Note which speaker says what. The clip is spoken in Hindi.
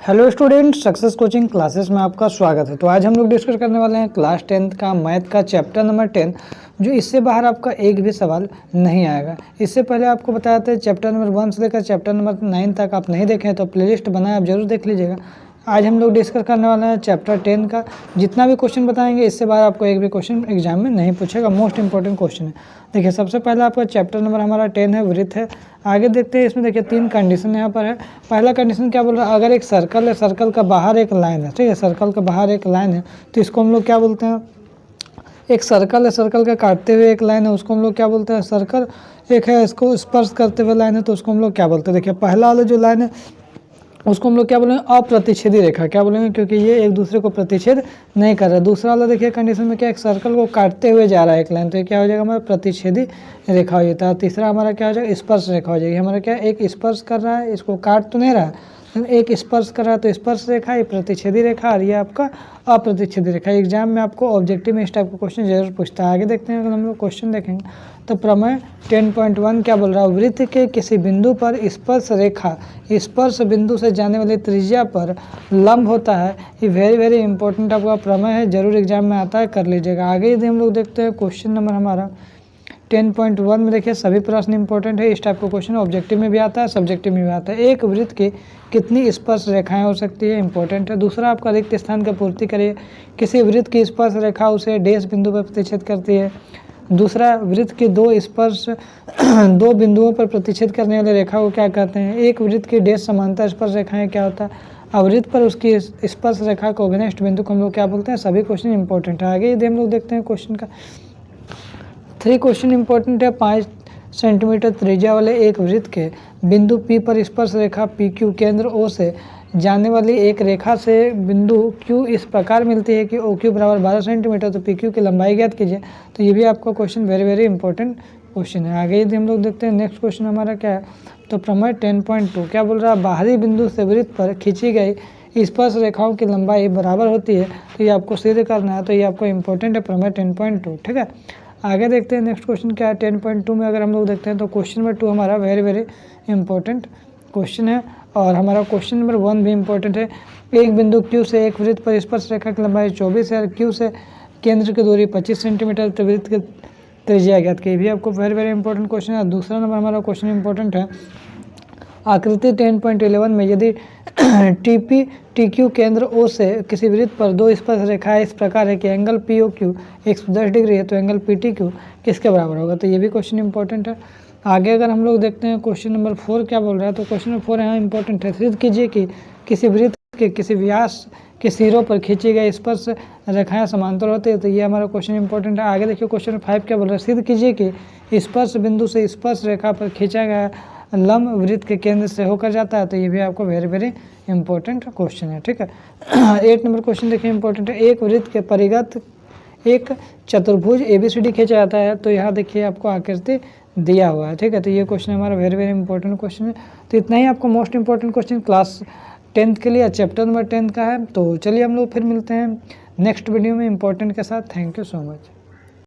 Speaker 1: Hello student, success coaching classes में आपका स्वागत है। तो आज हम लोग डिस्कस करने वाले हैं क्लास 10th का मैथ का चैप्टर नंबर 10, जो इससे बाहर आपका एक भी सवाल नहीं आएगा। इससे पहले आपको बताते हैं चैप्टर नंबर 1 से लेकर चैप्टर नंबर 9 तक आप नहीं देखें तो प्लेलिस्ट बनाए, आप जरूर देख लीजिएगा। आज हम लोग डिस्कस करने वाले हैं चैप्टर 10 का। जितना भी क्वेश्चन बताएंगे इससे बाहर आपको एक भी क्वेश्चन एग्जाम में नहीं पूछेगा, मोस्ट इंपॉर्टेंट क्वेश्चन है। देखिए, सबसे पहला आपका चैप्टर नंबर हमारा 10 है, वृत्त है। आगे देखते हैं, इसमें देखिए 3 कंडीशन यहाँ पर है। पहला कंडीशन क्या बोल रहा है, अगर एक सर्कल है, सर्कल का बाहर एक लाइन है, ठीक है, सर्कल का बाहर एक लाइन है, तो इसको हम लोग क्या बोलते हैं, एक सर्कल है, सर्कल का काटते हुए एक लाइन है, उसको हम लोग क्या बोलते हैं, सर्कल। एक है इसको स्पर्श करते हुए लाइन है, तो उसको हम लोग क्या बोलते हैं। देखिए, पहला वाला जो लाइन है उसको हम लोग क्या बोलेंगे, अप्रतिच्छेदी रेखा क्या बोलेंगे, क्योंकि ये एक दूसरे को प्रतिच्छेद नहीं कर रहा है। दूसरा वाला देखिए कंडीशन में क्या, एक सर्कल को काटते हुए जा रहा है एक लाइन, तो ये क्या हो जाएगा, हमारा प्रतिच्छेदी रेखा हो जाता है। तीसरा हमारा क्या हो जाएगा, स्पर्श रेखा हो जाएगी। हमारा क्या, एक स्पर्श कर रहा है, इसको काट तो नहीं रहा है, एक स्पर्श कर रहा है, तो स्पर्श रेखा, ये प्रतिच्छेदी रेखा, और ये आपका अप्रतिच्छेदी रेखा। एग्जाम में आपको ऑब्जेक्टिव में इस टाइप का क्वेश्चन जरूर पूछता है। आगे देखते हैं, अगर हम लोग क्वेश्चन देखेंगे तो प्रमेय 10.1 क्या बोल रहा है, वृत्त के किसी बिंदु पर स्पर्श रेखा स्पर्श बिंदु से जाने वाली त्रिज्या पर लंब होता है। ये वेरी वेरी इंपॉर्टेंट आपका प्रमेय है, जरूर एग्जाम में आता है, कर लीजिएगा। आगे यदि हम लोग देखते हैं क्वेश्चन नंबर हमारा 10.1 में, देखिए सभी प्रश्न इंपॉर्टेंट है। इस टाइप का क्वेश्चन ऑब्जेक्टिव में भी आता है, सब्जेक्टिव में भी आता है। एक वृत्त की कितनी स्पर्श रेखाएं हो सकती है, इंपॉर्टेंट है। दूसरा आपका रिक्त स्थान की पूर्ति करिए, किसी वृत्त की स्पर्श रेखा उसे डैश बिंदु पर प्रतिच्छेद करती है। दूसरा, वृत्त के दो बिंदुओं पर प्रतिच्छेद करने वाले रेखा को क्या कहते हैं। एक वृत्त की डैश समांतर स्पर्श रेखाएं क्या होता है, और वृत्त पर उसकी स्पर्श रेखा को अभिनिष्ट बिंदु को हम लोग क्या बोलते हैं। सभी क्वेश्चन इंपॉर्टेंट है। आगे यदि हम लोग देखते हैं क्वेश्चन का 3 क्वेश्चन इंपॉर्टेंट है। 5 सेंटीमीटर त्रिज्या वाले एक वृत्त के बिंदु P पर स्पर्श रेखा PQ केंद्र O से जाने वाली एक रेखा से बिंदु Q इस प्रकार मिलती है कि OQ बराबर 12 सेंटीमीटर, तो PQ की लंबाई ज्ञात कीजिए। तो ये भी आपका question very very important question है। आगे यदि हम लोग देखते हैं नेक्स्ट क्वेश्चन हमारा क्या है, तो प्रमेय 10.2 क्या बोल रहा है, बाहरी बिंदु से वृत्त पर खींची गई स्पर्श रेखाओं की लंबाई बराबर होती है, तो ये आपको सिद्ध करना है। तो ये आपको इंपॉर्टेंट है, प्रमेय 10.2, ठीक है। आगे देखते हैं नेक्स्ट क्वेश्चन क्या है 10.2 में। अगर हम लोग देखते हैं तो क्वेश्चन नंबर 2 हमारा वेरी वेरी इंपॉर्टेंट क्वेश्चन है, और हमारा क्वेश्चन नंबर 1 भी इंपॉर्टेंट है। एक बिंदु Q से एक वृत्त पर स्पर्श रेखा की लंबाई 24 है, और Q से केंद्र की दूरी 25 सेंटीमीटर, तो वृत्त की त्रिज्या ज्ञात की। भी आपको वेरी वेरी इंपॉर्टेंट क्वेश्चन है। दूसरा नंबर हमारा क्वेश्चन इंपॉर्टेंट है, आकृति 10.11 में यदि TQ केंद्र O से किसी वृत्त पर दो स्पर्श रेखाएं इस प्रकार है कि एंगल POQ 110 डिग्री है, तो एंगल PTQ किसके बराबर होगा। तो ये भी क्वेश्चन इंपॉर्टेंट है। आगे अगर हम लोग देखते हैं क्वेश्चन नंबर 4 क्या बोल रहा है, तो क्वेश्चन नंबर 4 यहाँ इंपॉर्टेंट है। सिद्ध कीजिए कि किसी वृत्त के किसी व्यास के सिरों पर खींची गई स्पर्श रेखाएं समांतर होती है, तो ये हमारा क्वेश्चन इंपॉर्टेंट है। आगे देखिए क्वेश्चन 5 क्या बोल रहा है, सिद्ध कीजिए कि स्पर्श बिंदु से स्पर्श रेखा पर खींचा गया लंब वृत्त के केंद्र से होकर जाता है, तो ये भी आपको वेरी वेरी इंपॉर्टेंट क्वेश्चन है, ठीक है। 8 नंबर क्वेश्चन देखिए इंपॉर्टेंट है। एक वृत्त के परिगत एक चतुर्भुज ABCD खींचा जाता है, तो यहाँ देखिए आपको आकृति दिया हुआ है, ठीक है। तो ये क्वेश्चन हमारा वेरी वेरी इंपॉर्टेंट क्वेश्चन है। तो इतना ही आपको most important question class 10th के लिए चैप्टर नंबर 10 का है। तो चलिए हम लोग फिर मिलते हैं नेक्स्ट वीडियो में इंपॉर्टेंट के साथ। Thank you so much.